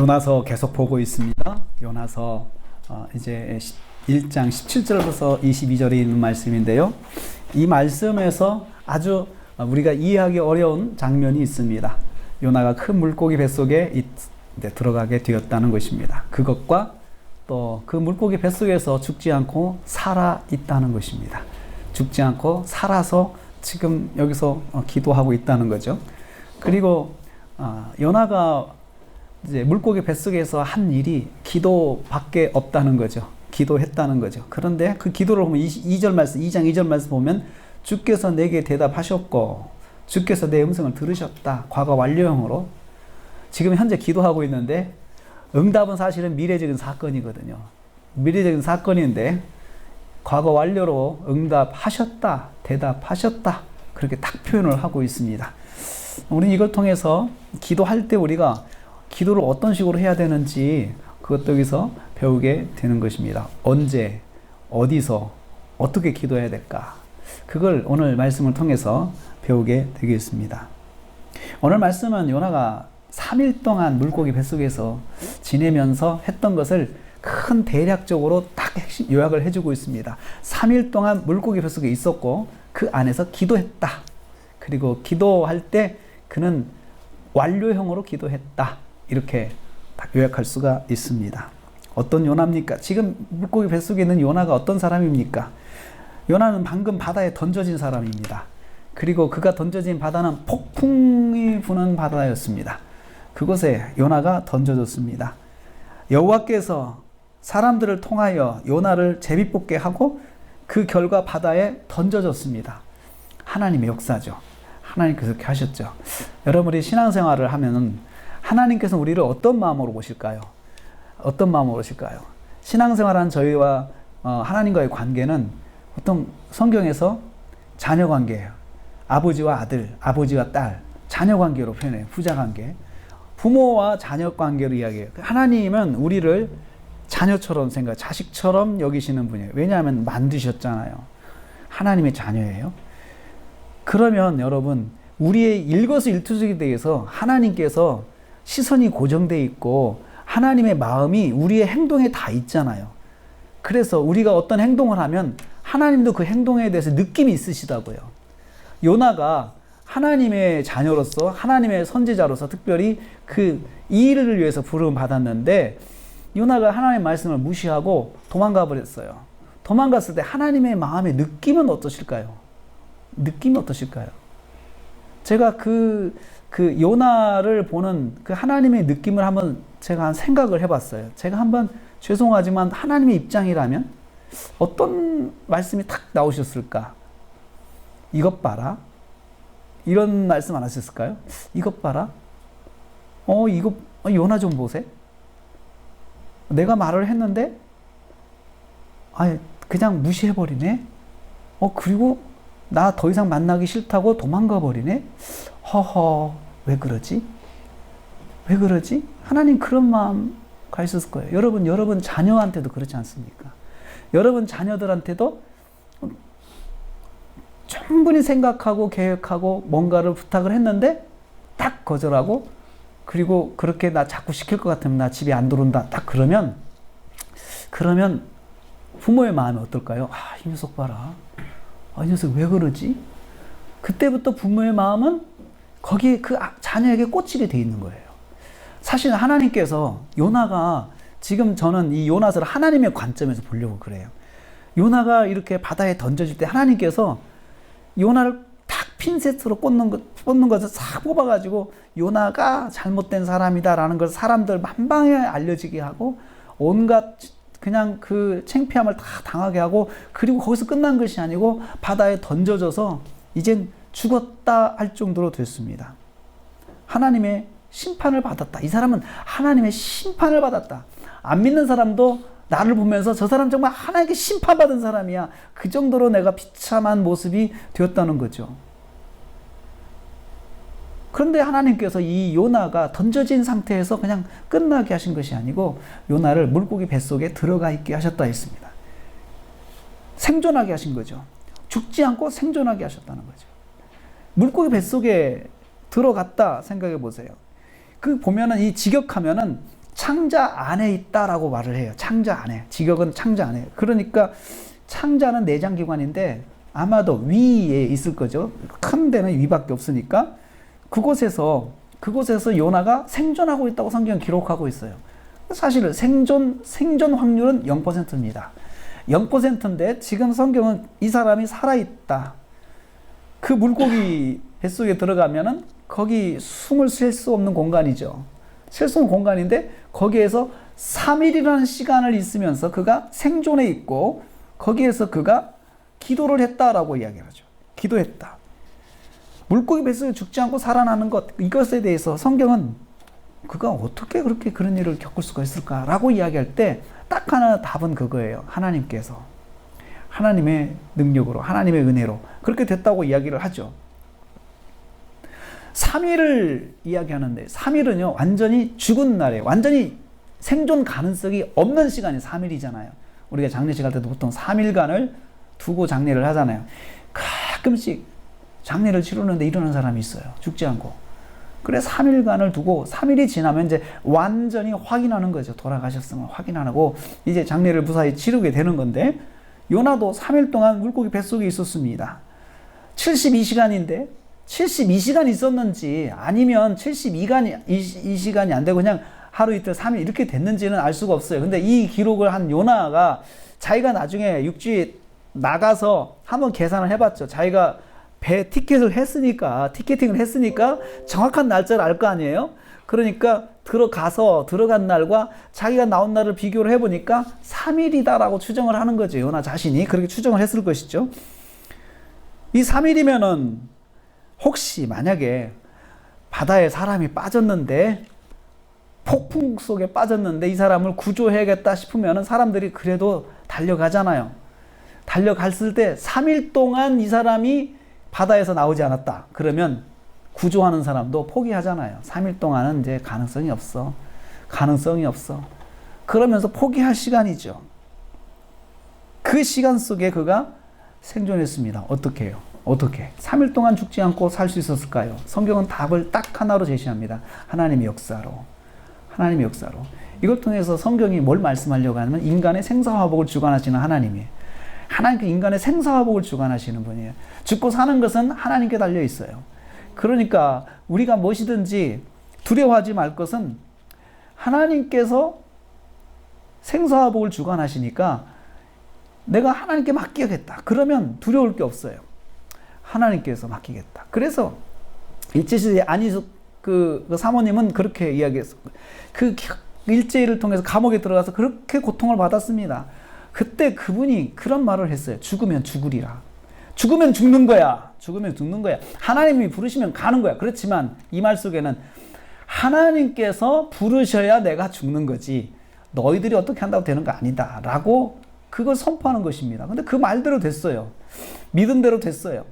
요나서 계속 보고 있습니다. 요나서 이제 1장 17절부터 22절에 있는 말씀인데요. 이 말씀에서 아주 우리가 이해하기 어려운 장면이 있습니다. 요나가 큰 물고기 뱃속에 들어가게 되었다는 것입니다. 그것과 또 그 물고기 뱃속에서 죽지 않고 살아 있다는 것입니다. 죽지 않고 살아서 지금 여기서 기도하고 있다는 거죠. 그리고 요나가 이제 물고기 뱃속에서 한 일이 기도밖에 없다는 거죠. 기도했다는 거죠. 그런데 그 기도를 보면 2장 2절 말씀 보면 주께서 내게 대답하셨고 주께서 내 음성을 들으셨다. 과거 완료형으로 지금 현재 기도하고 있는데 응답은 사실은 미래적인 사건이거든요. 미래적인 사건인데 과거 완료로 응답하셨다. 대답하셨다. 그렇게 딱 표현을 하고 있습니다. 우리는 이걸 통해서 기도할 때 우리가 기도를 어떤 식으로 해야 되는지 그것도 여기서 배우게 되는 것입니다. 언제, 어디서, 어떻게 기도해야 될까? 그걸 오늘 말씀을 통해서 배우게 되겠습니다. 오늘 말씀은 요나가 3일 동안 물고기 뱃속에서 지내면서 했던 것을 큰 대략적으로 딱 요약을 해주고 있습니다. 3일 동안 물고기 뱃속에 있었고 그 안에서 기도했다. 그리고 기도할 때 그는 완료형으로 기도했다. 이렇게 딱 요약할 수가 있습니다. 어떤 요나입니까? 지금 물고기 뱃속에 있는 요나가 어떤 사람입니까? 요나는 방금 바다에 던져진 사람입니다. 그리고 그가 던져진 바다는 폭풍이 부는 바다였습니다. 그곳에 요나가 던져졌습니다. 여호와께서 사람들을 통하여 요나를 제비뽑게 하고 그 결과 바다에 던져졌습니다. 하나님의 역사죠. 하나님께서 그렇게 하셨죠. 여러분이 신앙생활을 하면은 하나님께서 우리를 어떤 마음으로 보실까요? 어떤 마음으로 보실까요? 신앙생활한 저희와 하나님과의 관계는 보통 성경에서 자녀 관계예요. 아버지와 아들, 아버지와 딸, 자녀 관계로 표현해요. 부자 관계. 부모와 자녀 관계로 이야기해요. 하나님은 우리를 자녀처럼 자식처럼 여기시는 분이에요. 왜냐하면 만드셨잖아요. 하나님의 자녀예요. 그러면 여러분, 우리의 일거수일투족에 대해서 하나님께서 시선이 고정되어 있고 하나님의 마음이 우리의 행동에 다 있잖아요. 그래서 우리가 어떤 행동을 하면 하나님도 그 행동에 대해서 느낌이 있으시다고요. 요나가 하나님의 자녀로서 하나님의 선지자로서 특별히 그 일을 위해서 부름을 받았는데 요나가 하나님의 말씀을 무시하고 도망가 버렸어요. 도망갔을 때 하나님의 마음의 느낌은 어떠실까요? 느낌이 어떠실까요? 제가 그 요나를 보는 그 하나님의 느낌을 한번 제가 생각을 해봤어요. 제가 한번 죄송하지만 하나님의 입장이라면 어떤 말씀이 탁 나오셨을까? 이것 봐라. 이런 말씀 안 하셨을까요? 이것 봐라. 요나 좀 보세. 내가 말을 했는데, 그냥 무시해버리네. 그리고 나 더 이상 만나기 싫다고 도망가 버리네. 허허, 왜 그러지? 왜 그러지? 하나님 그런 마음 가 있었을 거예요. 여러분 자녀한테도 그렇지 않습니까? 여러분 자녀들한테도 충분히 생각하고 계획하고 뭔가를 부탁을 했는데 딱 거절하고 그리고 그렇게 나 자꾸 시킬 것 같으면 나 집에 안 들어온다. 딱 그러면 부모의 마음이 어떨까요? 이 녀석 봐라. 이 녀석 왜 그러지? 그때부터 부모의 마음은 거기에 그 자녀에게 꽂히게 돼 있는 거예요. 사실 하나님께서 요나가 지금 저는 이 요나서를 하나님의 관점에서 보려고 그래요. 요나가 이렇게 바다에 던져질 때 하나님께서 요나를 탁 핀셋으로 꽂는 것을 싹 뽑아가지고 요나가 잘못된 사람이다라는 걸 사람들 만방에 알려지게 하고 온갖 그냥 그 창피함을 다 당하게 하고 그리고 거기서 끝난 것이 아니고 바다에 던져져서 이젠 죽었다 할 정도로 됐습니다. 하나님의 심판을 받았다. 이 사람은 하나님의 심판을 받았다. 안 믿는 사람도 나를 보면서 저 사람 정말 하나님께 심판받은 사람이야. 그 정도로 내가 비참한 모습이 되었다는 거죠. 그런데 하나님께서 이 요나가 던져진 상태에서 그냥 끝나게 하신 것이 아니고 요나를 물고기 뱃속에 들어가 있게 하셨다 했습니다. 생존하게 하신 거죠. 죽지 않고 생존하게 하셨다는 거죠. 물고기 뱃속에 들어갔다 생각해 보세요. 그 보면은 이 직역하면은 창자 안에 있다라고 말을 해요. 창자 안에. 직역은 창자 안에. 그러니까 창자는 내장기관인데 아마도 위에 있을 거죠. 큰 데는 위밖에 없으니까 그곳에서 요나가 생존하고 있다고 성경은 기록하고 있어요. 사실 생존 확률은 0%입니다. 0%인데 지금 성경은 이 사람이 살아있다. 그 물고기 뱃속에 들어가면은 거기 숨을 쉴 수 없는 공간이죠. 쉴 수 없는 공간인데 거기에서 3일이라는 시간을 있으면서 그가 생존해 있고 거기에서 그가 기도를 했다라고 이야기하죠. 기도했다. 물고기 뱃속에 죽지 않고 살아나는 것, 이것에 대해서 성경은 그가 어떻게 그렇게 그런 일을 겪을 수가 있을까라고 이야기할 때 딱 하나 답은 그거예요. 하나님께서. 하나님의 능력으로, 하나님의 은혜로 그렇게 됐다고 이야기를 하죠. 3일을 이야기하는데 3일은요 완전히 죽은 날이에요. 완전히 생존 가능성이 없는 시간이 3일이잖아요. 우리가 장례식 할 때도 보통 3일간을 두고 장례를 하잖아요. 가끔씩 장례를 치르는데 일어나는 사람이 있어요. 죽지 않고. 그래 3일간을 두고 3일이 지나면 이제 완전히 확인하는 거죠. 돌아가셨으면 확인하고 이제 장례를 무사히 치르게 되는 건데 요나도 3일 동안 물고기 뱃속에 있었습니다. 72시간인데 72시간 있었는지 아니면 72시간이 안 되고 그냥 하루 이틀 3일 이렇게 됐는지는 알 수가 없어요. 근데 이 기록을 한 요나가 자기가 나중에 육지에 나가서 한번 계산을 해봤죠. 자기가 배 티켓팅을 했으니까 정확한 날짜를 알 거 아니에요? 그러니까 들어간 날과 자기가 나온 날을 비교를 해보니까 3일이다라고 추정을 하는 거죠. 요나 자신이 그렇게 추정을 했을 것이죠. 이 3일이면은 혹시 만약에 바다에 사람이 빠졌는데 폭풍 속에 빠졌는데 이 사람을 구조해야겠다 싶으면은 사람들이 그래도 달려가잖아요. 달려갔을 때 3일 동안 이 사람이 바다에서 나오지 않았다. 그러면 구조하는 사람도 포기하잖아요. 3일 동안은 이제 가능성이 없어. 그러면서 포기할 시간이죠. 그 시간 속에 그가 생존했습니다. 어떻게 해요? 어떻게? 3일 동안 죽지 않고 살 수 있었을까요? 성경은 답을 딱 하나로 제시합니다. 하나님의 역사로. 이걸 통해서 성경이 뭘 말씀하려고 하냐면 인간의 생사화복을 주관하시는 하나님이에요. 하나님께 인간의 생사화복을 주관하시는 분이에요. 죽고 사는 것은 하나님께 달려 있어요. 그러니까 우리가 무엇이든지 두려워하지 말 것은 하나님께서 생사화복을 주관하시니까 내가 하나님께 맡기겠다. 그러면 두려울 게 없어요. 하나님께서 맡기겠다. 그래서 일제시대 안희숙 그 사모님은 그렇게 이야기했어요. 그 일제를 통해서 감옥에 들어가서 그렇게 고통을 받았습니다. 그때 그분이 그런 말을 했어요. 죽으면 죽으리라. 죽으면 죽는 거야. 하나님이 부르시면 가는 거야. 그렇지만 이 말 속에는 하나님께서 부르셔야 내가 죽는 거지 너희들이 어떻게 한다고 되는 거 아니다 라고 그걸 선포하는 것입니다. 근데 그 말대로 됐어요. 믿은 대로 됐어요.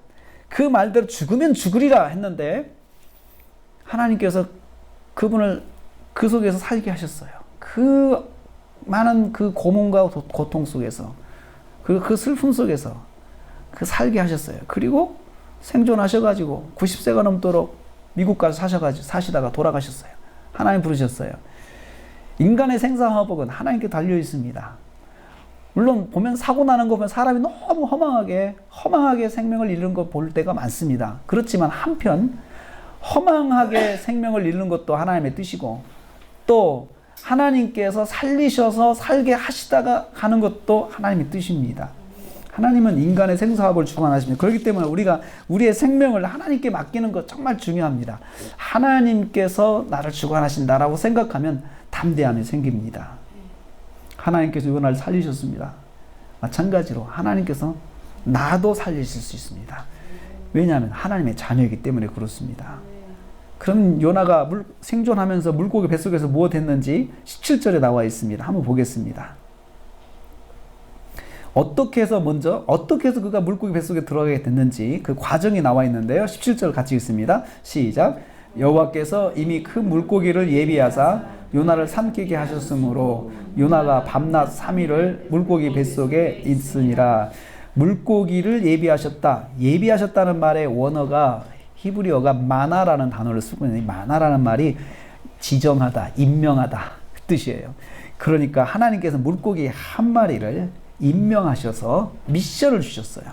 그 말대로 죽으면 죽으리라 했는데 하나님께서 그분을 그 속에서 살게 하셨어요. 그 많은 그 고문과 고통 속에서 그 슬픔 속에서 그 살게 하셨어요. 그리고 생존하셔가지고 90세가 넘도록 미국 가서 사시다가 돌아가셨어요. 하나님 부르셨어요. 인간의 생사화복은 하나님께 달려 있습니다. 물론 보면 사고 나는 거 보면 사람이 너무 허망하게 생명을 잃는 거 볼 때가 많습니다. 그렇지만 한편 허망하게 생명을 잃는 것도 하나님의 뜻이고 또 하나님께서 살리셔서 살게 하시다가 가는 것도 하나님의 뜻입니다. 하나님은 인간의 생사화복을 주관하십니다. 그렇기 때문에 우리가 우리의 생명을 하나님께 맡기는 것 정말 중요합니다. 하나님께서 나를 주관하신다라고 생각하면 담대함이 생깁니다. 하나님께서 요나를 살리셨습니다. 마찬가지로 하나님께서 나도 살리실 수 있습니다. 왜냐하면 하나님의 자녀이기 때문에 그렇습니다. 그럼 요나가 생존하면서 물고기 뱃속에서 무엇 했는지 17절에 나와 있습니다. 한번 보겠습니다. 어떻게 해서 그가 물고기 뱃속에 들어가게 됐는지 그 과정이 나와 있는데요. 17절 같이 읽습니다. 시작. 여호와께서 이미 큰 물고기를 예비하사 요나를 삼키게 하셨으므로 요나가 밤낮 3일을 물고기 뱃속에 있으니라. 물고기를 예비하셨다. 예비하셨다는 말의 원어가 히브리어가 마나라는 단어를 쓰고 있는데 마나라는 말이 지정하다, 임명하다 그 뜻이에요. 그러니까 하나님께서 물고기 한 마리를 임명하셔서 미션을 주셨어요.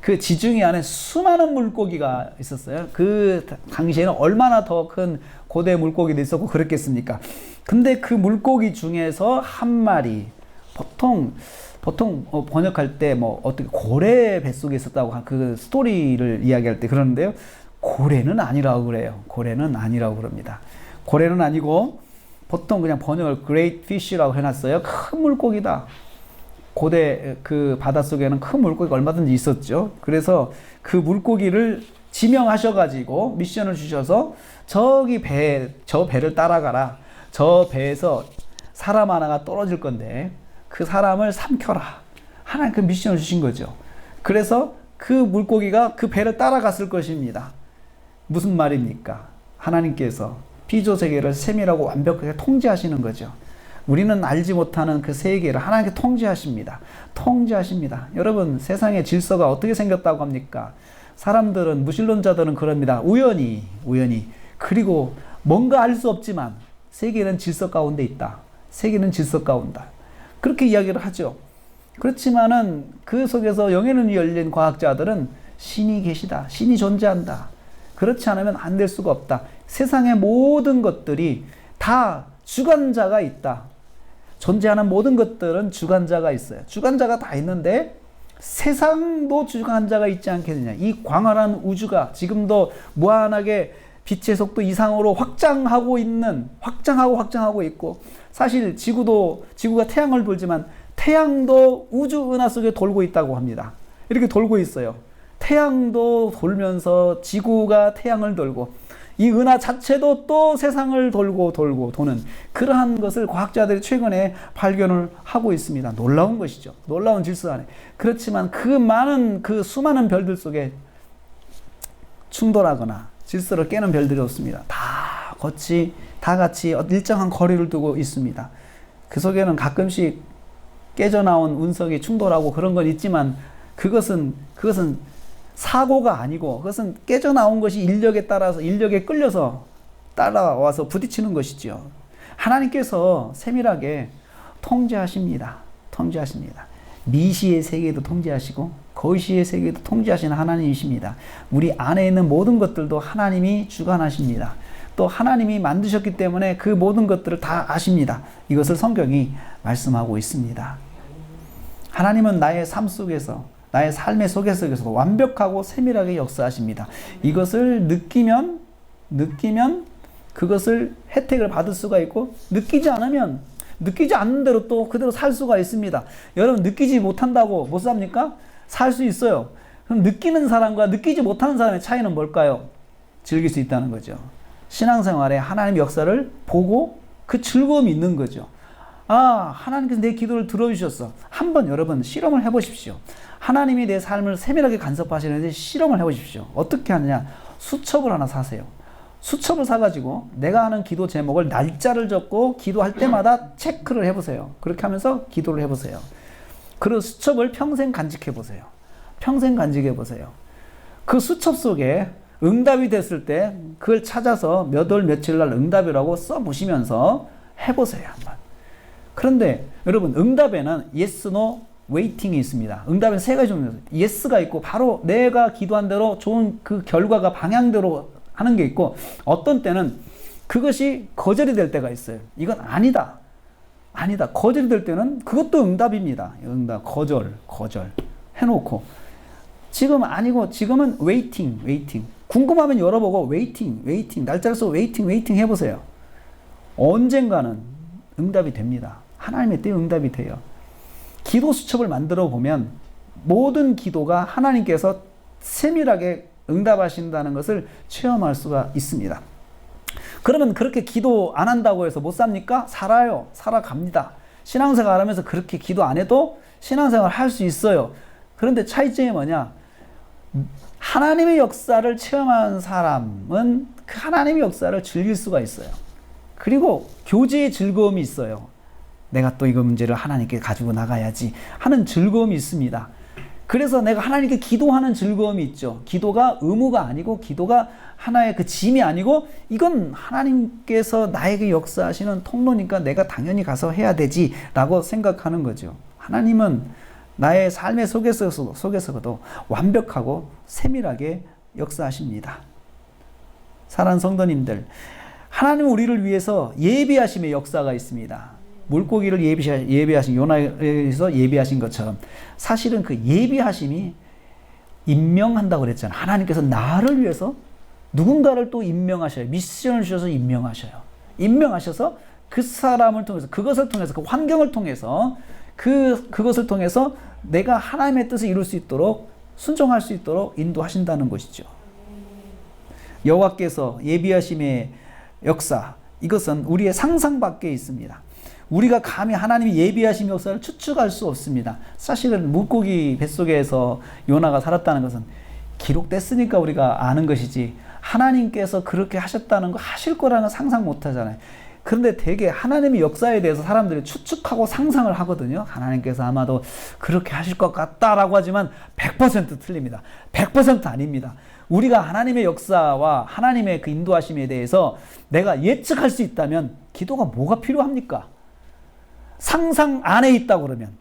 그 지중해 안에 수많은 물고기가 있었어요. 그 당시에는 얼마나 더 큰 고대 물고기도 있었고 그랬겠습니까? 근데 그 물고기 중에서 한 마리, 보통 번역할 때 뭐 어떻게 고래 뱃속에 있었다고 그 스토리를 이야기할 때 그러는데요. 고래는 아니라고 그래요. 고래는 아니라고 그럽니다. 고래는 아니고 보통 그냥 번역을 great fish라고 해놨어요. 큰 물고기다. 고대 그 바닷속에는 큰 물고기가 얼마든지 있었죠. 그래서 그 물고기를 지명하셔가지고 미션을 주셔서 저기 저 배를 따라가라. 저 배에서 사람 하나가 떨어질 건데 그 사람을 삼켜라. 하나님 그 미션을 주신 거죠. 그래서 그 물고기가 그 배를 따라갔을 것입니다. 무슨 말입니까? 하나님께서 피조세계를 세밀하고 완벽하게 통제하시는 거죠. 우리는 알지 못하는 그 세계를 하나님께 통제하십니다. 통제하십니다. 여러분, 세상의 질서가 어떻게 생겼다고 합니까? 사람들은, 무신론자들은 그럽니다. 우연히. 그리고 뭔가 알 수 없지만 세계는 질서 가운데 있다. 세계는 질서 가운데. 그렇게 이야기를 하죠. 그렇지만은 그 속에서 영의 눈이 열린 과학자들은 신이 계시다. 신이 존재한다. 그렇지 않으면 안 될 수가 없다. 세상의 모든 것들이 다 주관자가 있다. 존재하는 모든 것들은 주관자가 있어요. 주관자가 다 있는데 세상도 주관자가 있지 않겠느냐. 이 광활한 우주가 지금도 무한하게 빛의 속도 이상으로 확장하고 있고, 사실 지구가 태양을 돌지만 태양도 우주 은하 속에 돌고 있다고 합니다. 이렇게 돌고 있어요. 태양도 돌면서 지구가 태양을 돌고 이 은하 자체도 또 세상을 돌고 도는 그러한 것을 과학자들이 최근에 발견을 하고 있습니다. 놀라운 것이죠. 놀라운 질서 안에. 그렇지만 그 수많은 별들 속에 충돌하거나 질서를 깨는 별들이 없습니다. 다 같이 일정한 거리를 두고 있습니다. 그 속에는 가끔씩 깨져나온 운석이 충돌하고 그런 건 있지만 그것은 사고가 아니고 그것은 깨져나온 것이 인력에 끌려서 따라와서 부딪히는 것이죠. 하나님께서 세밀하게 통제하십니다. 미시의 세계도 통제하시고 거시의 세계도 통제하시는 하나님이십니다. 우리 안에 있는 모든 것들도 하나님이 주관하십니다. 또 하나님이 만드셨기 때문에 그 모든 것들을 다 아십니다. 이것을 성경이 말씀하고 있습니다. 하나님은 나의 삶 속에서, 나의 삶의 속에서 완벽하고 세밀하게 역사하십니다. 이것을 느끼면 그것을 혜택을 받을 수가 있고, 느끼지 않는 대로 또 그대로 살 수가 있습니다. 여러분, 느끼지 못한다고 못 삽니까? 살 수 있어요. 그럼 느끼는 사람과 느끼지 못하는 사람의 차이는 뭘까요? 즐길 수 있다는 거죠. 신앙생활에 하나님 역사를 보고 그 즐거움이 있는 거죠. 하나님께서 내 기도를 들어주셨어. 한번 여러분 실험을 해보십시오. 하나님이 내 삶을 세밀하게 간섭하시는데 실험을 해보십시오. 어떻게 하느냐? 수첩을 하나 사세요. 수첩을 사가지고 내가 하는 기도 제목을 날짜를 적고 기도할 때마다 체크를 해보세요. 그렇게 하면서 기도를 해보세요. 그 수첩을 평생 간직해보세요. 그 수첩 속에 응답이 됐을 때 그걸 찾아서 몇 월 며칠 날 응답이라고 써보시면서 해보세요. 한번. 그런데 여러분, 응답에는 yes, no, waiting이 있습니다. 응답에는 세 가지 종류가 있습니다. yes가 있고 바로 내가 기도한 대로 좋은 그 결과가 방향대로 하는 게 있고, 어떤 때는 그것이 거절이 될 때가 있어요. 이건 아니다. 거절이 될 때는 그것도 응답입니다. 거절 해놓고, 지금 아니고 지금은 waiting. 궁금하면 열어보고 waiting. 날짜를 써 waiting 해보세요. 언젠가는 응답이 됩니다. 하나님의 때에 응답이 돼요. 기도 수첩을 만들어 보면 모든 기도가 하나님께서 세밀하게 응답하신다는 것을 체험할 수가 있습니다. 그러면 그렇게 기도 안 한다고 해서 못 삽니까? 살아갑니다. 신앙생활 하면서 그렇게 기도 안 해도 신앙생활 할 수 있어요. 그런데 차이점이 뭐냐? 하나님의 역사를 체험한 사람은 그 하나님의 역사를 즐길 수가 있어요. 그리고 교제의 즐거움이 있어요. 내가 또 이거 문제를 하나님께 가지고 나가야지 하는 즐거움이 있습니다. 그래서 내가 하나님께 기도하는 즐거움이 있죠. 기도가 의무가 아니고 기도가 하나의 그 짐이 아니고 이건 하나님께서 나에게 역사하시는 통로니까 내가 당연히 가서 해야 되지라고 생각하는 거죠. 하나님은 나의 삶의 속에서도 완벽하고 세밀하게 역사하십니다. 사랑하는 성도님들, 하나님은 우리를 위해서 예비하심의 역사가 있습니다. 물고기를 예비하신 요나에서 예비하신 것처럼 사실은 그 예비하심이 임명한다고 그랬잖아요. 하나님께서 나를 위해서 누군가를 또 임명하셔요. 미션을 주셔서 임명하셔요. 임명하셔서 그 사람을 통해서 그것을 통해서 그 환경을 통해서 그것을 통해서 내가 하나님의 뜻을 이룰 수 있도록 순종할 수 있도록 인도하신다는 것이죠. 여호와께서 예비하심의 역사, 이것은 우리의 상상 밖에 있습니다. 우리가 감히 하나님이 예비하신 역사를 추측할 수 없습니다. 사실은 물고기 뱃속에서 요나가 살았다는 것은 기록됐으니까 우리가 아는 것이지 하나님께서 그렇게 하셨다는 거 하실 거라는 건 상상 못 하잖아요. 그런데 되게 하나님의 역사에 대해서 사람들이 추측하고 상상을 하거든요. 하나님께서 아마도 그렇게 하실 것 같다라고 하지만 100% 틀립니다. 100% 아닙니다. 우리가 하나님의 역사와 하나님의 그 인도하심에 대해서 내가 예측할 수 있다면 기도가 뭐가 필요합니까? 상상 안에 있다 그러면,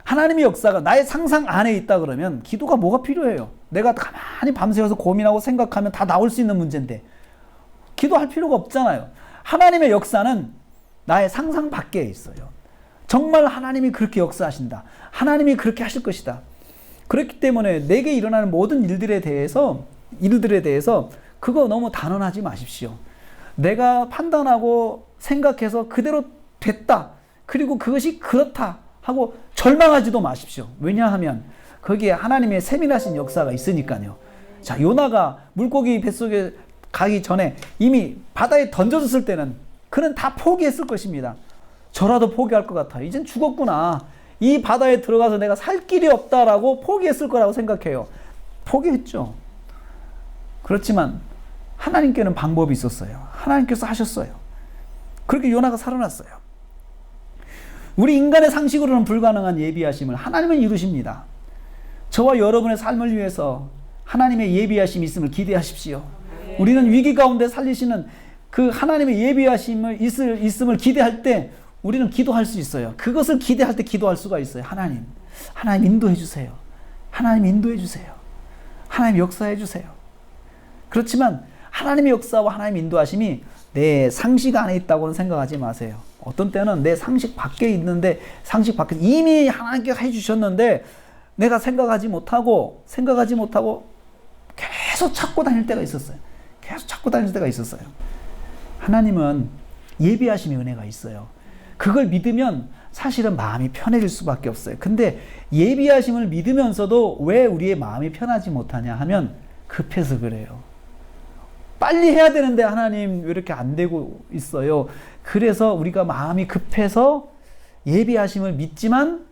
하나님의 역사가 나의 상상 안에 있다 그러면 기도가 뭐가 필요해요? 내가 가만히 밤새워서 고민하고 생각하면 다 나올 수 있는 문제인데 기도할 필요가 없잖아요. 하나님의 역사는 나의 상상 밖에 있어요. 정말 하나님이 그렇게 역사하신다. 하나님이 그렇게 하실 것이다. 그렇기 때문에 내게 일어나는 모든 일들에 대해서 그거 너무 단언하지 마십시오. 내가 판단하고 생각해서 그대로 됐다. 그리고 그것이 그렇다 하고 절망하지도 마십시오. 왜냐하면 거기에 하나님의 세밀하신 역사가 있으니까요. 자, 요나가 물고기 뱃속에 가기 전에 이미 바다에 던져졌을 때는 그는 다 포기했을 것입니다. 저라도 포기할 것 같아요. 이젠 죽었구나. 이 바다에 들어가서 내가 살 길이 없다라고 포기했을 거라고 생각해요. 포기했죠. 그렇지만 하나님께는 방법이 있었어요. 하나님께서 하셨어요. 그렇게 요나가 살아났어요. 우리 인간의 상식으로는 불가능한 예비하심을 하나님은 이루십니다. 저와 여러분의 삶을 위해서 하나님의 예비하심이 있음을 기대하십시오. 우리는 위기 가운데 살리시는 그 하나님의 예비하심을 있음을 기대할 때 우리는 기도할 수 있어요. 그것을 기대할 때 기도할 수가 있어요. 하나님 인도해 주세요. 하나님 인도해 주세요. 하나님 역사해 주세요. 그렇지만 하나님의 역사와 하나님의 인도하심이 내 상식 안에 있다고는 생각하지 마세요. 어떤 때는 내 상식 밖에 있는데 상식 밖에 이미 하나님께서 해주셨는데 내가 생각하지 못하고 계속 찾고 다닐 때가 있었어요. 하나님은 예비하심의 은혜가 있어요. 그걸 믿으면 사실은 마음이 편해질 수밖에 없어요. 근데 예비하심을 믿으면서도 왜 우리의 마음이 편하지 못하냐 하면 급해서 그래요. 빨리 해야 되는데 하나님 왜 이렇게 안 되고 있어요? 그래서 우리가 마음이 급해서 예비하심을 믿지만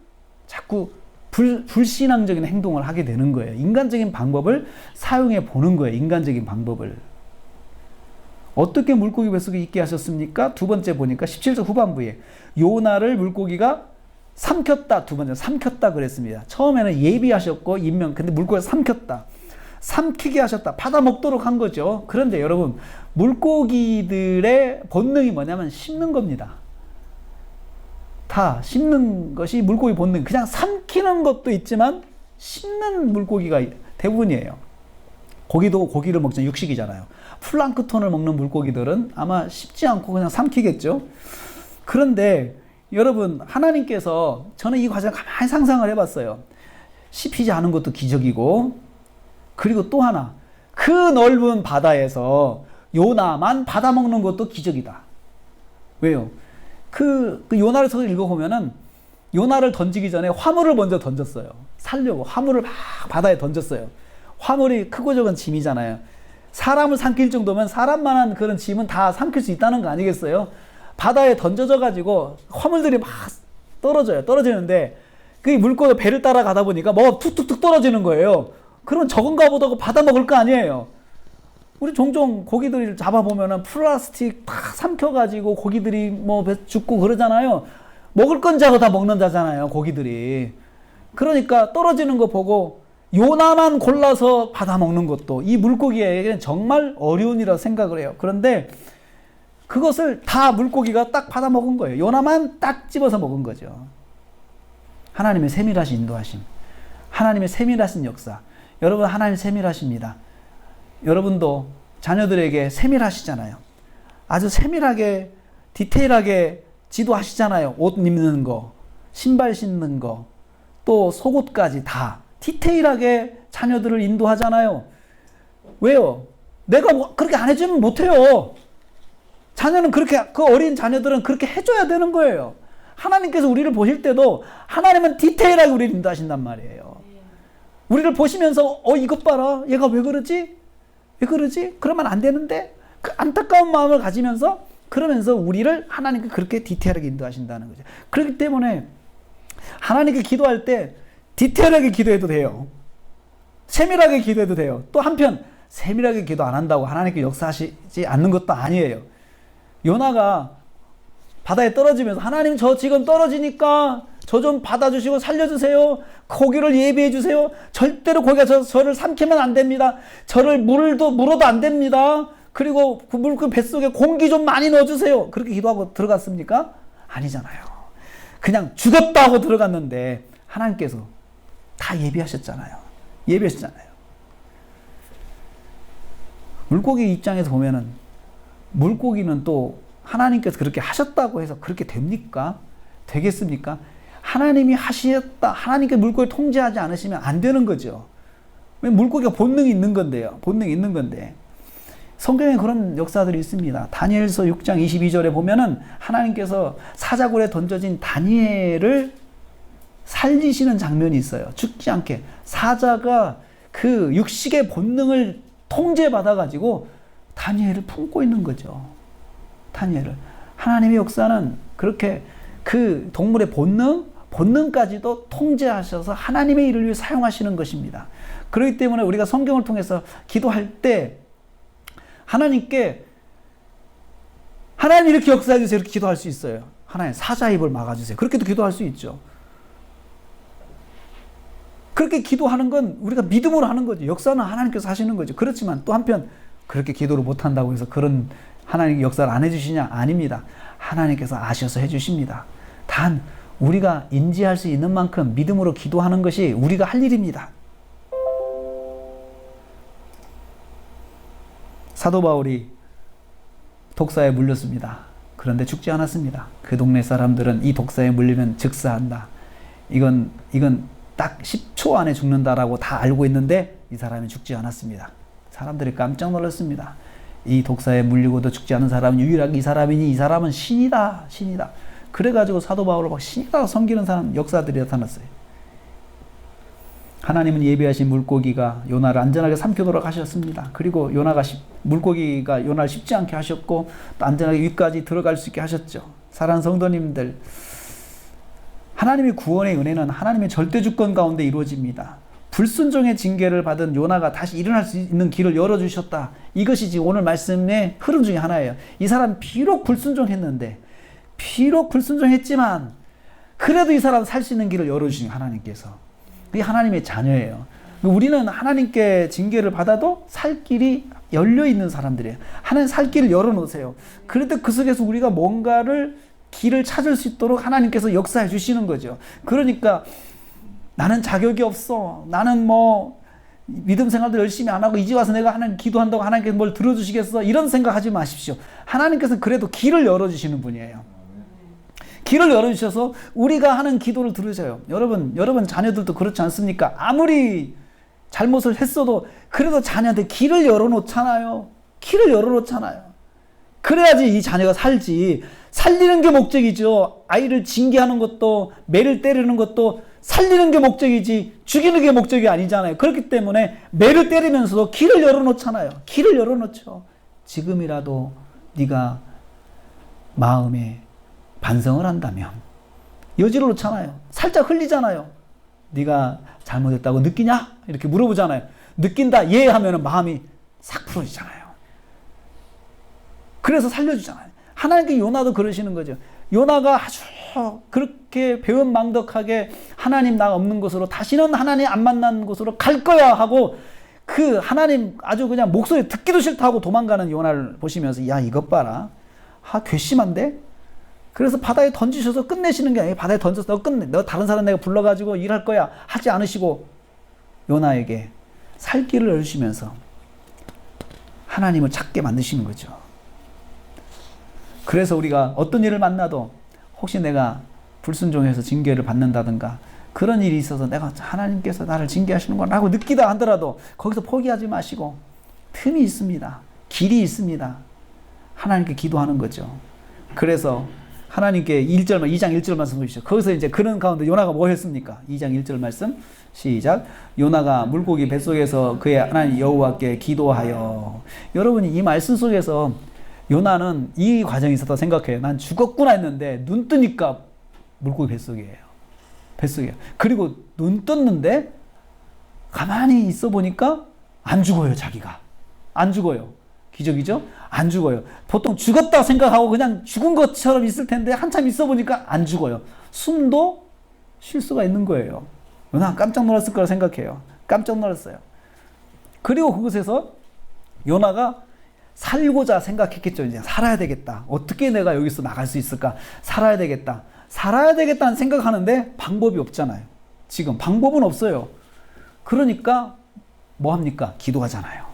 자꾸 불신앙적인 행동을 하게 되는 거예요. 인간적인 방법을 사용해 보는 거예요. 인간적인 방법을. 어떻게 물고기 뱃속에 있게 하셨습니까? 두 번째 보니까 17절 후반부에 요나를 물고기가 삼켰다. 두 번째 삼켰다 그랬습니다. 처음에는 예비하셨고 근데 물고기가 삼켰다. 삼키게 하셨다. 받아 먹도록 한 거죠. 그런데 여러분, 물고기들의 본능이 뭐냐면 씹는 겁니다. 다 씹는 것이 물고기 본능. 그냥 삼키는 것도 있지만 씹는 물고기가 대부분이에요. 고기를 먹잖아요. 육식이잖아요. 플랑크톤을 먹는 물고기들은 아마 씹지 않고 그냥 삼키겠죠. 그런데 여러분, 하나님께서, 저는 이 과정을 가만히 상상을 해봤어요. 씹히지 않은 것도 기적이고, 그리고 또 하나, 그 넓은 바다에서 요나만 받아먹는 것도 기적이다. 왜요? 그 요나를 서서 읽어보면은 요나를 던지기 전에 화물을 먼저 던졌어요. 살려고 화물을 막 바다에 던졌어요. 화물이 크고 적은 짐이잖아요. 사람을 삼킬 정도면 사람만한 그런 짐은 다 삼킬 수 있다는 거 아니겠어요? 바다에 던져져 가지고 화물들이 막 떨어지는데 그 물고기 배를 따라가다 보니까 뭐가 툭툭툭 떨어지는 거예요. 그럼 적은가 보다 고 받아 먹을 거 아니에요. 우리 종종 고기들을 잡아보면은 플라스틱 다 삼켜가지고 고기들이 뭐 죽고 그러잖아요. 먹을 건 자고 다 먹는다잖아요, 고기들이. 그러니까 떨어지는 거 보고 요나만 골라서 받아먹는 것도 이 물고기에게는 정말 어려운 일이라고 생각을 해요. 그런데 그것을 다 물고기가 딱 받아먹은 거예요. 요나만 딱 집어서 먹은 거죠. 하나님의 세밀하신 인도하심, 하나님의 세밀하신 역사. 여러분, 하나님 세밀하십니다. 여러분도 자녀들에게 세밀하시잖아요. 아주 세밀하게 디테일하게 지도하시잖아요. 옷 입는 거, 신발 신는 거, 또 속옷까지 다 디테일하게 자녀들을 인도하잖아요. 왜요? 내가 뭐 그렇게 안 해주면 못해요. 자녀는 그렇게, 그 어린 자녀들은 그렇게 해줘야 되는 거예요. 하나님께서 우리를 보실 때도 하나님은 디테일하게 우리를 인도하신단 말이에요. 우리를 보시면서 이것 봐라, 얘가 왜 그러지? 왜 그러지? 그러면 안 되는데? 그 안타까운 마음을 가지면서 그러면서 우리를 하나님께 그렇게 디테일하게 인도하신다는 거죠. 그렇기 때문에 하나님께 기도할 때 디테일하게 기도해도 돼요. 세밀하게 기도해도 돼요. 또 한편 세밀하게 기도 안 한다고 하나님께 역사하시지 않는 것도 아니에요. 요나가 바다에 떨어지면서 하나님 저 지금 떨어지니까 저 좀 받아주시고 살려주세요. 고기를 예비해 주세요. 절대로 고기가 저를 삼키면 안 됩니다. 저를 물어도 안 됩니다. 그리고 그 뱃속에 공기 좀 많이 넣어주세요. 그렇게 기도하고 들어갔습니까? 아니잖아요. 그냥 죽었다 하고 들어갔는데 하나님께서 다 예비하셨잖아요. 예비하셨잖아요. 물고기 입장에서 보면은 물고기는 또 하나님께서 그렇게 하셨다고 해서 그렇게 됩니까? 되겠습니까? 하나님이 하셨다. 하나님께 물고기를 통제하지 않으시면 안 되는 거죠. 왜 물고기가 본능이 있는 건데요. 본능이 있는 건데. 성경에 그런 역사들이 있습니다. 다니엘서 6장 22절에 보면은 하나님께서 사자굴에 던져진 다니엘을 살리시는 장면이 있어요. 죽지 않게. 사자가 그 육식의 본능을 통제받아가지고 다니엘을 품고 있는 거죠. 다니엘을. 하나님의 역사는 그렇게 그 동물의 본능까지도 통제하셔서 하나님의 일을 위해 사용하시는 것입니다. 그렇기 때문에 우리가 성경을 통해서 기도할 때 하나님께 하나님 이렇게 역사해 주세요. 이렇게 기도할 수 있어요. 하나님 사자 입을 막아주세요. 그렇게도 기도할 수 있죠. 그렇게 기도하는 건 우리가 믿음으로 하는 거죠. 역사는 하나님께서 하시는 거죠. 그렇지만 또 한편 그렇게 기도를 못한다고 해서 그런 하나님 역사를 안 해주시냐? 아닙니다. 하나님께서 아셔서 해주십니다. 단 우리가 인지할 수 있는 만큼 믿음으로 기도하는 것이 우리가 할 일입니다. 사도 바울이 독사에 물렸습니다. 그런데 죽지 않았습니다. 그 동네 사람들은 이 독사에 물리면 즉사한다. 이건 딱 10초 안에 죽는다라고 다 알고 있는데 이 사람이 죽지 않았습니다. 사람들이 깜짝 놀랐습니다. 이 독사에 물리고도 죽지 않은 사람은 유일하게 이 사람이니 이 사람은 신이다. 신이다. 그래가지고 사도 바울을 막 신이라고 섬기는 사람 역사들이 나타났어요. 하나님은 예비하신 물고기가 요나를 안전하게 삼키도록 하셨습니다. 그리고 물고기가 요나를 쉽지 않게 하셨고 또 안전하게 위까지 들어갈 수 있게 하셨죠. 사랑하는 성도님들, 하나님의 구원의 은혜는 하나님의 절대 주권 가운데 이루어집니다. 불순종의 징계를 받은 요나가 다시 일어날 수 있는 길을 열어주셨다. 이것이 지금 오늘 말씀의 흐름 중에 하나예요. 이 사람 비록 불순종했지만 그래도 이 사람 살 수 있는 길을 열어주신 하나님께서. 그게 하나님의 자녀예요. 우리는 하나님께 징계를 받아도 살 길이 열려있는 사람들이에요. 하나님 살 길을 열어놓으세요. 그런데 그 속에서 우리가 뭔가를 길을 찾을 수 있도록 하나님께서 역사해 주시는 거죠. 그러니까 나는 자격이 없어. 나는 믿음 생활도 열심히 안 하고 이제 와서 내가 하나님 기도한다고 하나님께서 뭘 들어주시겠어? 이런 생각하지 마십시오. 하나님께서는 그래도 길을 열어주시는 분이에요. 길을 열어주셔서 우리가 하는 기도를 들으셔요. 여러분 자녀들도 그렇지 않습니까? 아무리 잘못을 했어도 그래도 자녀한테 길을 열어놓잖아요. 길을 열어놓잖아요. 그래야지 이 자녀가 살지. 살리는 게 목적이죠. 아이를 징계하는 것도, 매를 때리는 것도 살리는 게 목적이지 죽이는 게 목적이 아니잖아요. 그렇기 때문에 매를 때리면서도 길을 열어놓잖아요. 길을 열어놓죠. 지금이라도 네가 마음에 반성을 한다면 여지를 놓잖아요. 살짝 흘리잖아요. 네가 잘못했다고 느끼냐? 이렇게 물어보잖아요. 느낀다, 예 하면 마음이 싹 풀어지잖아요. 그래서 살려주잖아요. 하나님께 요나도 그러시는 거죠. 요나가 아주 그렇게 배은망덕하게 하나님 나 없는 곳으로, 다시는 하나님 안 만난 곳으로 갈 거야 하고, 그 하나님 아주 그냥 목소리 듣기도 싫다 하고 도망가는 요나를 보시면서, 야 이것 봐라, 괘씸한데? 그래서 바다에 던지셔서 끝내시는 게 아니에요. 바다에 던져서 너 끝내, 너 다른 사람 내가 불러가지고 일할 거야 하지 않으시고, 요나에게 살 길을 열주시면서 하나님을 찾게 만드시는 거죠. 그래서 우리가 어떤 일을 만나도 혹시 내가 불순종해서 징계를 받는다든가 그런 일이 있어서 내가 하나님께서 나를 징계하시는구나 라고 느끼다 하더라도 거기서 포기하지 마시고, 틈이 있습니다. 길이 있습니다. 하나님께 기도하는 거죠. 그래서 하나님께 2장 1절 말씀 보시죠. 거기서 이제 그런 가운데 요나가 뭐 했습니까? 2장 1절 말씀 시작. 요나가 물고기 뱃속에서 그의 하나님 여호와께 기도하여. 여러분이 이 말씀 속에서 요나는 이 과정이 있었다 생각해요. 난 죽었구나 했는데 눈 뜨니까 물고기 뱃속이에요. 뱃속이에요. 그리고 눈 떴는데 가만히 있어 보니까 안 죽어요. 자기가 안 죽어요. 기적이죠? 안 죽어요. 보통 죽었다 생각하고 그냥 죽은 것처럼 있을 텐데 한참 있어 보니까 안 죽어요. 숨도 쉴 수가 있는 거예요. 요나 깜짝 놀랐을 거라 생각해요. 깜짝 놀랐어요. 그리고 그곳에서 요나가 살고자 생각했겠죠. 이제 살아야 되겠다. 어떻게 내가 여기서 나갈 수 있을까? 살아야 되겠다. 살아야 되겠다는 생각하는데 방법이 없잖아요. 지금 방법은 없어요. 그러니까 뭐 합니까? 기도하잖아요.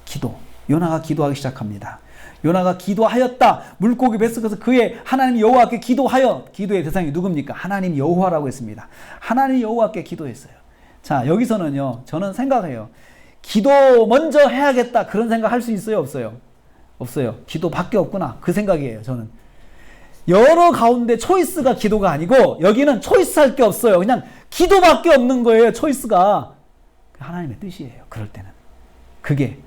기도. 요나가 기도하기 시작합니다. 요나가 기도하였다. 물고기 뱃속에서 그의 하나님 여호와께 기도하여. 기도의 대상이 누굽니까? 하나님 여호와라고 했습니다. 하나님 여호와께 기도했어요. 자, 여기서는요, 저는 생각해요. 기도 먼저 해야겠다. 그런 생각 할 수 있어요? 없어요? 없어요. 기도밖에 없구나. 그 생각이에요, 저는. 여러 가운데 초이스가 기도가 아니고, 여기는 초이스 할 게 없어요. 그냥 기도밖에 없는 거예요, 초이스가. 하나님의 뜻이에요, 그럴 때는. 그게.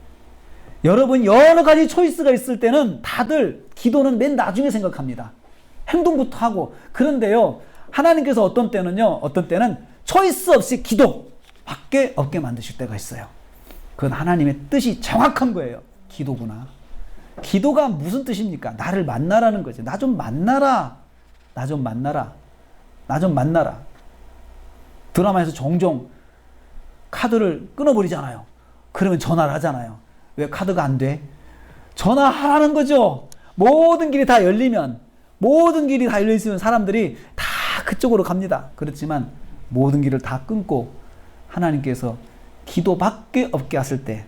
여러분, 여러 가지 초이스가 있을 때는 다들 기도는 맨 나중에 생각합니다. 행동부터 하고. 그런데요, 하나님께서 어떤 때는 초이스 없이 기도밖에 없게 만드실 때가 있어요. 그건 하나님의 뜻이 정확한 거예요. 기도구나. 기도가 무슨 뜻입니까? 나를 만나라는 거죠. 나 좀 만나라. 나 좀 만나라. 나 좀 만나라. 드라마에서 종종 카드를 끊어버리잖아요. 그러면 전화를 하잖아요. 왜 카드가 안 돼? 전화하라는 거죠. 모든 길이 다 열리면, 모든 길이 다 열려있으면 사람들이 다 그쪽으로 갑니다. 그렇지만 모든 길을 다 끊고 하나님께서 기도밖에 없게 하실 때,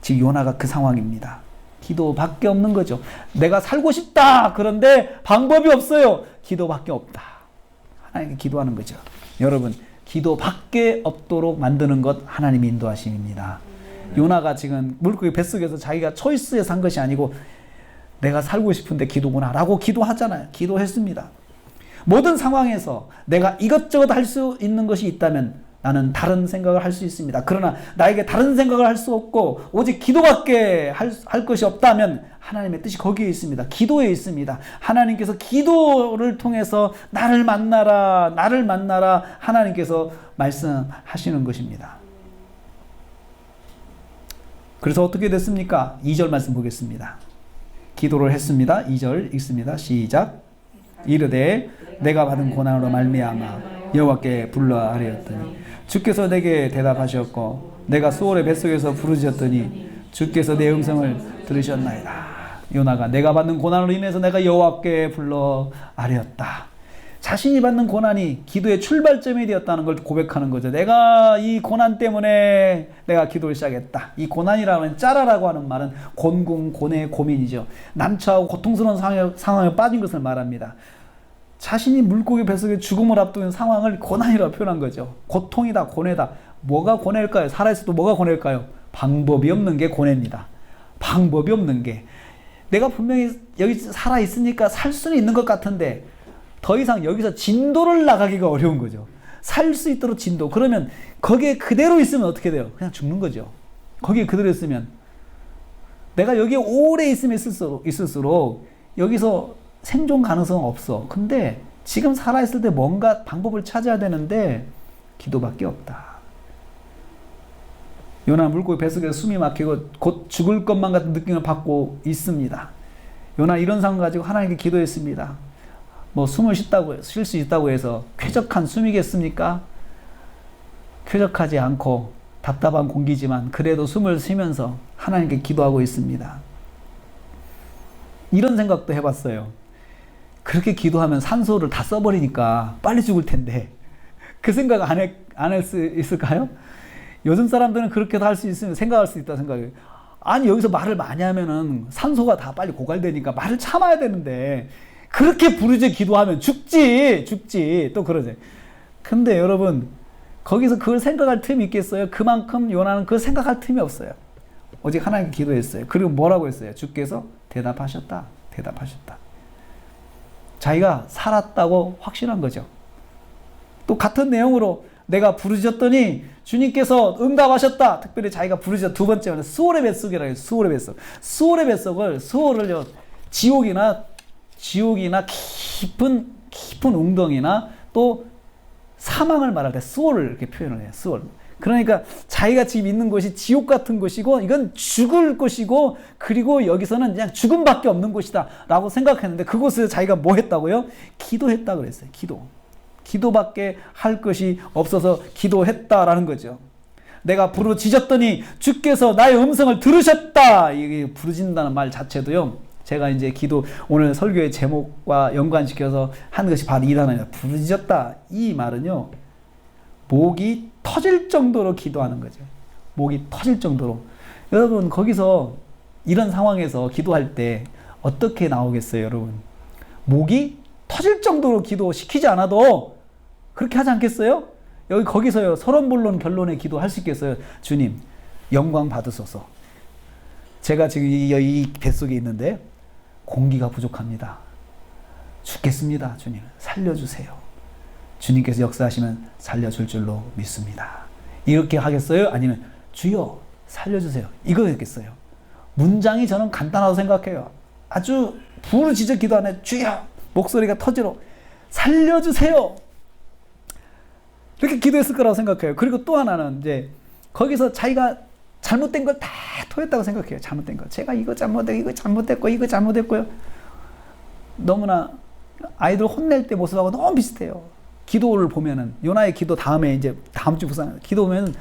지금 요나가 그 상황입니다. 기도밖에 없는 거죠. 내가 살고 싶다. 그런데 방법이 없어요. 기도밖에 없다. 하나님께 기도하는 거죠. 여러분, 기도밖에 없도록 만드는 것 하나님의 인도하심입니다. 요나가 지금 물고기 뱃속에서 자기가 초이스에 산 것이 아니고 내가 살고 싶은데 기도구나 라고 기도하잖아요. 기도했습니다. 모든 상황에서 내가 이것저것 할 수 있는 것이 있다면 나는 다른 생각을 할 수 있습니다. 그러나 나에게 다른 생각을 할 수 없고 오직 기도밖에 할 것이 없다면 하나님의 뜻이 거기에 있습니다. 기도에 있습니다. 하나님께서 기도를 통해서 나를 만나라, 나를 만나라 하나님께서 말씀하시는 것입니다. 그래서 어떻게 됐습니까? 2절 말씀 보겠습니다. 기도를 했습니다. 2절 읽습니다. 시작. 이르되 내가 받은 고난으로 말미암아 여호와께 불러 아뢰었더니 주께서 내게 대답하셨고 내가 수월의 뱃속에서 부르짖었더니 주께서 내 음성을 들으셨나이다. 요나가 내가 받는 고난으로 인해서 내가 여호와께 불러 아뢰었다. 자신이 받는 고난이 기도의 출발점이 되었다는 걸 고백하는 거죠. 내가 이 고난 때문에 내가 기도를 시작했다. 이 고난이라는 짜라라고 하는 말은 곤궁, 고뇌, 고민이죠. 난처하고 고통스러운 상황에 빠진 것을 말합니다. 자신이 물고기 뱃속에 죽음을 앞두는 상황을 고난이라고 표현한 거죠. 고통이다, 고뇌다. 뭐가 고뇌일까요? 살아있어도 뭐가 고뇌일까요? 방법이 없는 게 고뇌입니다. 방법이 없는 게. 내가 분명히 여기 살아있으니까 살 수는 있는 것 같은데 더 이상 여기서 진도를 나가기가 어려운 거죠. 살 수 있도록 진도. 그러면 거기에 그대로 있으면 어떻게 돼요? 그냥 죽는 거죠. 거기에 그대로 있으면. 내가 여기에 오래 있으면 있을수록 여기서 생존 가능성은 없어. 근데 지금 살아있을 때 뭔가 방법을 찾아야 되는데 기도밖에 없다. 요나 물고기 뱃속에서 숨이 막히고 곧 죽을 것만 같은 느낌을 받고 있습니다. 요나 이런 상황 가지고 하나님께 기도했습니다. 뭐 숨을 쉴 수 있다고 해서 쾌적한 숨이겠습니까? 쾌적하지 않고 답답한 공기지만 그래도 숨을 쉬면서 하나님께 기도하고 있습니다. 이런 생각도 해봤어요. 그렇게 기도하면 산소를 다 써버리니까 빨리 죽을 텐데 그 생각 안 할 수 있을까요? 요즘 사람들은 그렇게도 할 수 있으면 생각할 수 있다 생각해요. 아니 여기서 말을 많이 하면은 산소가 다 빨리 고갈되니까 말을 참아야 되는데 그렇게 부르짖어 기도하면 죽지 또 그러지. 근데 여러분 거기서 그걸 생각할 틈이 있겠어요? 그만큼 요나는 그걸 생각할 틈이 없어요. 오직 하나님께 기도했어요. 그리고 뭐라고 했어요? 주께서 대답하셨다. 자기가 살았다고 확신한 거죠. 또 같은 내용으로 내가 부르짖었더니 주님께서 응답하셨다. 특별히 자기가 부르짖어 두 번째는 수월의 뱃속이라고 해요. 수월의 뱃속. 수월의 뱃속을 수월을요 지옥이나 깊은 웅덩이나 또 사망을 말할 때 수월을 이렇게 표현을 해요. 수월. 그러니까 자기가 지금 있는 곳이 지옥 같은 곳이고 이건 죽을 곳이고 그리고 여기서는 그냥 죽음밖에 없는 곳이다 라고 생각했는데 그곳에서 자기가 뭐 했다고요? 기도했다 그랬어요. 기도밖에 할 것이 없어서 기도했다라는 거죠. 내가 부르짖었더니 주께서 나의 음성을 들으셨다. 이게 부르짖는다는 말 자체도요. 제가 이제 기도 오늘 설교의 제목과 연관시켜서 한 것이 바로 이 단어입니다. 부르짖었다. 이 말은요. 목이 터질 정도로 기도하는 거죠. 목이 터질 정도로. 여러분 거기서 이런 상황에서 기도할 때 어떻게 나오겠어요, 여러분? 목이 터질 정도로 기도시키지 않아도 그렇게 하지 않겠어요? 거기서요. 서론본론 결론의 기도할 수 있겠어요? 주님, 영광 받으소서. 제가 지금 이 뱃속에 있는데 공기가 부족합니다. 죽겠습니다. 주님, 살려주세요. 주님께서 역사하시면 살려줄 줄로 믿습니다. 이렇게 하겠어요? 아니면 주여 살려주세요. 이거겠어요? 문장이 저는 간단하다고 생각해요. 아주 부르짖어 기도하네. 주여 목소리가 터지러 살려주세요. 이렇게 기도했을 거라고 생각해요. 그리고 또 하나는 이제 거기서 자기가 잘못된 걸 다 토했다고 생각해요. 잘못된 거. 제가 이거 잘못했고요. 너무나 아이들 혼낼 때 모습하고 너무 비슷해요. 기도를 보면은 요나의 기도 다음에 이제 다음 주 부산 기도 보면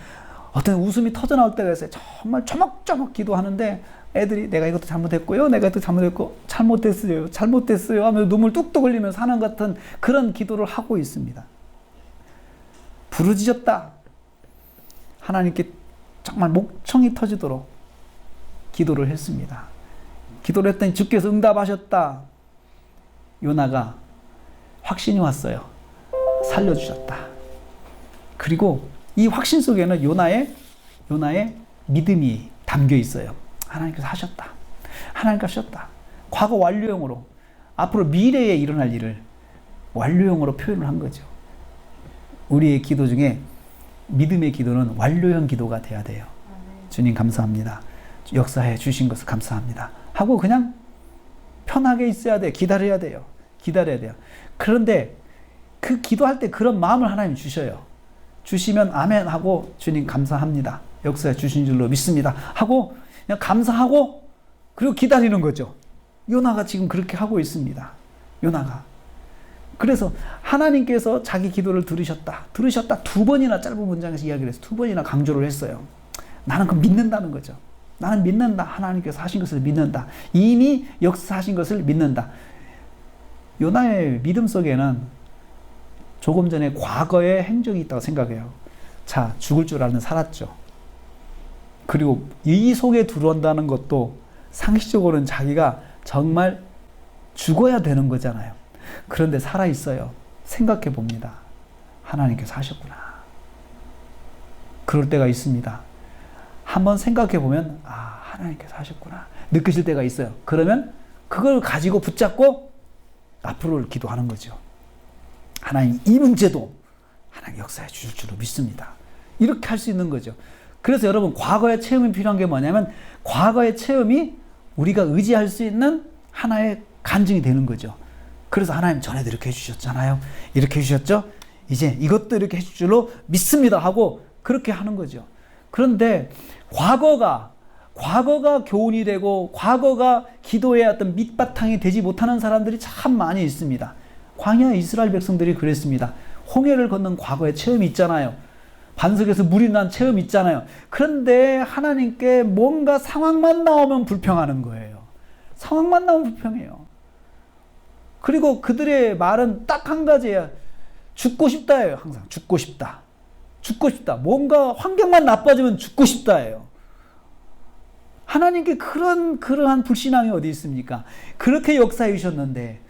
어떤 웃음이 터져 나올 때가 있어요. 정말 조목조목 기도하는데 애들이 내가 이것도 잘못했고요. 내가 이것도 잘못했어요 하면서 눈물 뚝뚝 흘리면서 하는 같은 그런 기도를 하고 있습니다. 부르짖었다. 하나님께 정말 목청이 터지도록 기도를 했습니다. 기도를 했더니 주께서 응답하셨다. 요나가 확신이 왔어요. 살려주셨다. 그리고 이 확신 속에는 요나의 믿음이 담겨 있어요. 하나님께서 하셨다. 하나님께서 하셨다. 과거 완료형으로 앞으로 미래에 일어날 일을 완료형으로 표현을 한 거죠. 우리의 기도 중에 믿음의 기도는 완료형 기도가 돼야 돼요. 주님 감사합니다. 역사해 주신 것을 감사합니다. 하고 그냥 편하게 있어야 돼. 기다려야 돼요. 그런데 그 기도할 때 그런 마음을 하나님 주셔요. 주시면 아멘 하고 주님 감사합니다. 역사해 주신 줄로 믿습니다. 하고 그냥 감사하고 그리고 기다리는 거죠. 요나가 지금 그렇게 하고 있습니다. 요나가. 그래서 하나님께서 자기 기도를 들으셨다. 두 번이나 짧은 문장에서 이야기를 해서 두 번이나 강조를 했어요. 나는 그 믿는다는 거죠. 나는 믿는다. 하나님께서 하신 것을 믿는다. 이미 역사하신 것을 믿는다. 요나의 믿음 속에는 조금 전에 과거의 행적이 있다고 생각해요. 자, 죽을 줄 알면 살았죠. 그리고 이 속에 들어온다는 것도 상식적으로는 자기가 정말 죽어야 되는 거잖아요. 그런데 살아있어요. 생각해 봅니다. 하나님께서 하셨구나. 그럴 때가 있습니다. 한번 생각해 보면 하나님께서 하셨구나. 느끼실 때가 있어요. 그러면 그걸 가지고 붙잡고 앞으로를 기도하는 거죠. 하나님 이 문제도 하나님 역사해 주실 줄로 믿습니다. 이렇게 할 수 있는 거죠. 그래서 여러분 과거의 체험이 필요한 게 뭐냐면 과거의 체험이 우리가 의지할 수 있는 하나의 간증이 되는 거죠. 그래서 하나님 전에도 이렇게 해주셨잖아요. 이렇게 해주셨죠? 이제 이것도 이렇게 해줄 줄로 믿습니다 하고 그렇게 하는 거죠. 그런데 과거가 교훈이 되고 과거가 기도의 어떤 밑바탕이 되지 못하는 사람들이 참 많이 있습니다. 광야 이스라엘 백성들이 그랬습니다. 홍해를 건넌 과거의 체험이 있잖아요. 반석에서 물이 난 체험이 있잖아요. 그런데 하나님께 뭔가 상황만 나오면 불평하는 거예요. 상황만 나오면 불평해요. 그리고 그들의 말은 딱 한 가지예요. 죽고 싶다예요. 항상 죽고 싶다. 죽고 싶다. 뭔가 환경만 나빠지면 죽고 싶다예요. 하나님께 그러한 불신앙이 어디 있습니까? 그렇게 역사해 주셨는데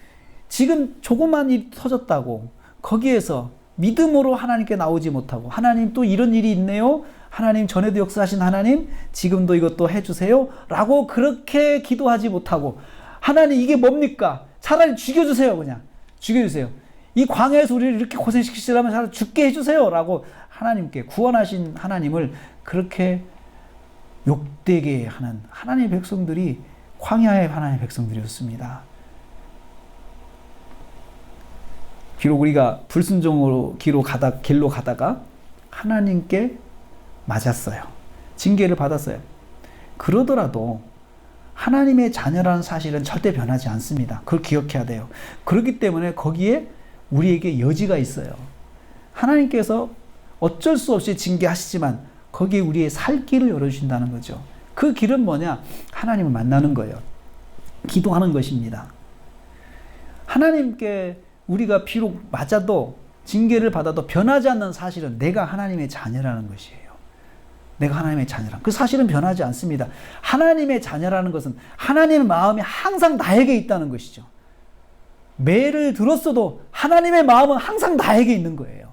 지금 조그만 일이 터졌다고 거기에서 믿음으로 하나님께 나오지 못하고 하나님 또 이런 일이 있네요. 하나님 전에도 역사하신 하나님 지금도 이것도 해주세요. 라고 그렇게 기도하지 못하고 하나님 이게 뭡니까? 차라리 죽여주세요. 그냥 죽여주세요. 이 광야에서 우리를 이렇게 고생시키시려면 차라리 죽게 해주세요. 라고 하나님께 구원하신 하나님을 그렇게 욕되게 하는 하나님의 백성들이 광야의 하나님의 백성들이었습니다. 비록 우리가 불순종으로 길로 가다가 하나님께 맞았어요. 징계를 받았어요. 그러더라도 하나님의 자녀라는 사실은 절대 변하지 않습니다. 그걸 기억해야 돼요. 그렇기 때문에 거기에 우리에게 여지가 있어요. 하나님께서 어쩔 수 없이 징계하시지만 거기에 우리의 살 길을 열어주신다는 거죠. 그 길은 뭐냐? 하나님을 만나는 거예요. 기도하는 것입니다. 하나님께 우리가 비록 맞아도 징계를 받아도 변하지 않는 사실은 내가 하나님의 자녀라는 것이에요. 내가 하나님의 자녀라는 그 사실은 변하지 않습니다. 하나님의 자녀라는 것은 하나님의 마음이 항상 나에게 있다는 것이죠. 매를 들었어도 하나님의 마음은 항상 나에게 있는 거예요.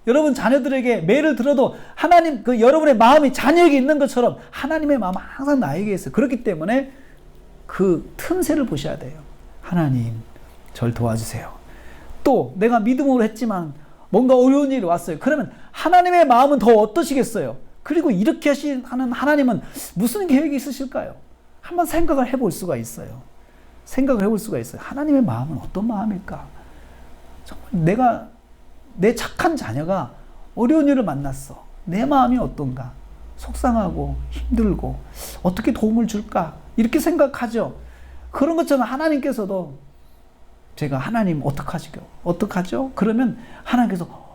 여러분 자녀들에게 매를 들어도 하나님 여러분의 마음이 자녀에게 있는 것처럼 하나님의 마음은 항상 나에게 있어요. 그렇기 때문에 그 틈새를 보셔야 돼요. 하나님 절 도와주세요. 또 내가 믿음으로 했지만 뭔가 어려운 일이 왔어요. 그러면 하나님의 마음은 더 어떠시겠어요? 그리고 이렇게 하는 하나님은 무슨 계획이 있으실까요? 한번 생각을 해볼 수가 있어요. 생각을 해볼 수가 있어요. 하나님의 마음은 어떤 마음일까? 정말 내 착한 자녀가 어려운 일을 만났어. 내 마음이 어떤가? 속상하고 힘들고 어떻게 도움을 줄까? 이렇게 생각하죠. 그런 것처럼 하나님께서도 제가 하나님 어떡하죠? 그러면 하나님께서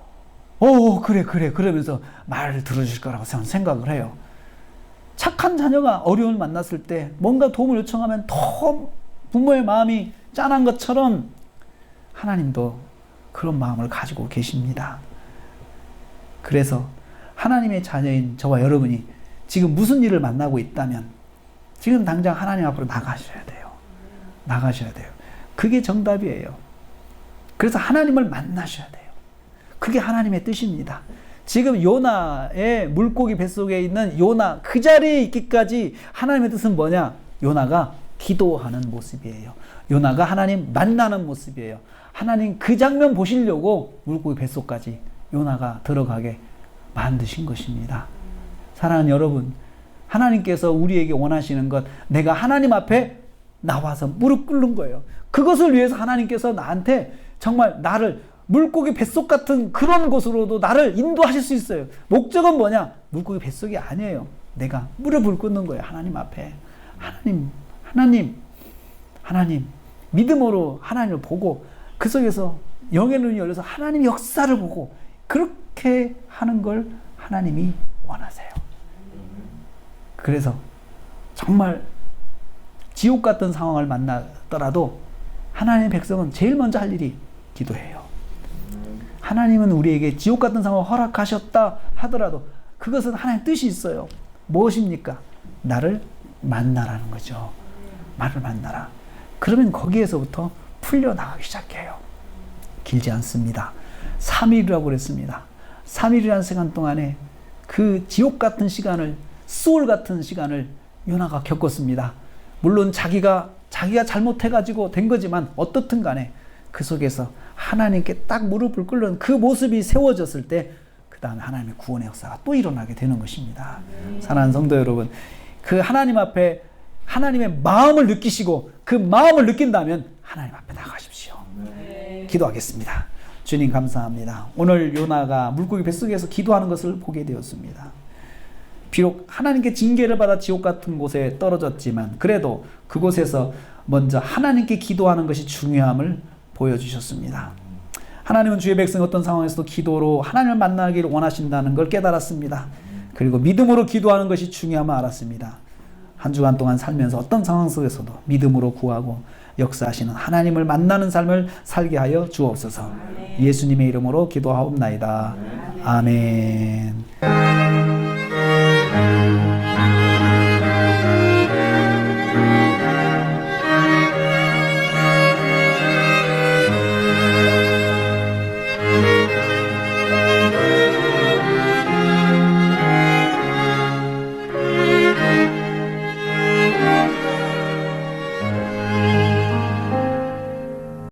그래 그러면서 말을 들어주실 거라고 생각을 해요. 착한 자녀가 어려움을 만났을 때 뭔가 도움을 요청하면 더 부모의 마음이 짠한 것처럼 하나님도 그런 마음을 가지고 계십니다. 그래서 하나님의 자녀인 저와 여러분이 지금 무슨 일을 만나고 있다면 지금 당장 하나님 앞으로 나가셔야 돼요. 나가셔야 돼요. 그게 정답이에요. 그래서 하나님을 만나셔야 돼요. 그게 하나님의 뜻입니다. 지금 요나의 물고기 뱃속에 있는 요나 그 자리에 있기까지 하나님의 뜻은 뭐냐? 요나가 기도하는 모습이에요. 요나가 하나님 만나는 모습이에요. 하나님 그 장면 보시려고 물고기 뱃속까지 요나가 들어가게 만드신 것입니다. 사랑하는 여러분, 하나님께서 우리에게 원하시는 것, 내가 하나님 앞에 나와서 무릎 꿇는 거예요. 그것을 위해서 하나님께서 나한테 정말 나를 물고기 뱃속 같은 그런 곳으로도 나를 인도하실 수 있어요. 목적은 뭐냐? 물고기 뱃속이 아니에요. 내가 무릎을 꿇는 거예요. 하나님 앞에. 하나님, 믿음으로 하나님을 보고 그 속에서 영의 눈이 열려서 하나님의 역사를 보고 그렇게 하는 걸 하나님이 원하세요. 그래서 정말 지옥 같은 상황을 만나더라도 하나님의 백성은 제일 먼저 할 일이 기도해요. 하나님은 우리에게 지옥 같은 상황을 허락하셨다 하더라도 그것은 하나님의 뜻이 있어요. 무엇입니까? 나를 만나라는 거죠. 나를 만나라. 그러면 거기에서부터 풀려나가기 시작해요. 길지 않습니다. 3일이라고 그랬습니다. 3일이라는 시간 동안에 그 지옥 같은 시간을, 수월 같은 시간을 요나가 겪었습니다. 물론 자기가 잘못해가지고 된 거지만 어떻든 간에 그 속에서 하나님께 딱 무릎을 꿇는 그 모습이 세워졌을 때 그 다음에 하나님의 구원의 역사가 또 일어나게 되는 것입니다. 사랑하는 성도 여러분, 그 하나님 앞에 하나님의 마음을 느끼시고 그 마음을 느낀다면 하나님 앞에 나가십시오. 기도하겠습니다. 주님 감사합니다. 오늘 요나가 물고기 뱃속에서 기도하는 것을 보게 되었습니다. 비록 하나님께 징계를 받아 지옥 같은 곳에 떨어졌지만 그래도 그곳에서 먼저 하나님께 기도하는 것이 중요함을 보여주셨습니다. 하나님은 주의 백성 어떤 상황에서도 기도로 하나님을 만나기를 원하신다는 걸 깨달았습니다. 그리고 믿음으로 기도하는 것이 중요함을 알았습니다. 한 주간 동안 살면서 어떤 상황 속에서도 믿음으로 구하고 역사하시는 하나님을 만나는 삶을 살게 하여 주옵소서. 예수님의 이름으로 기도하옵나이다. 아멘.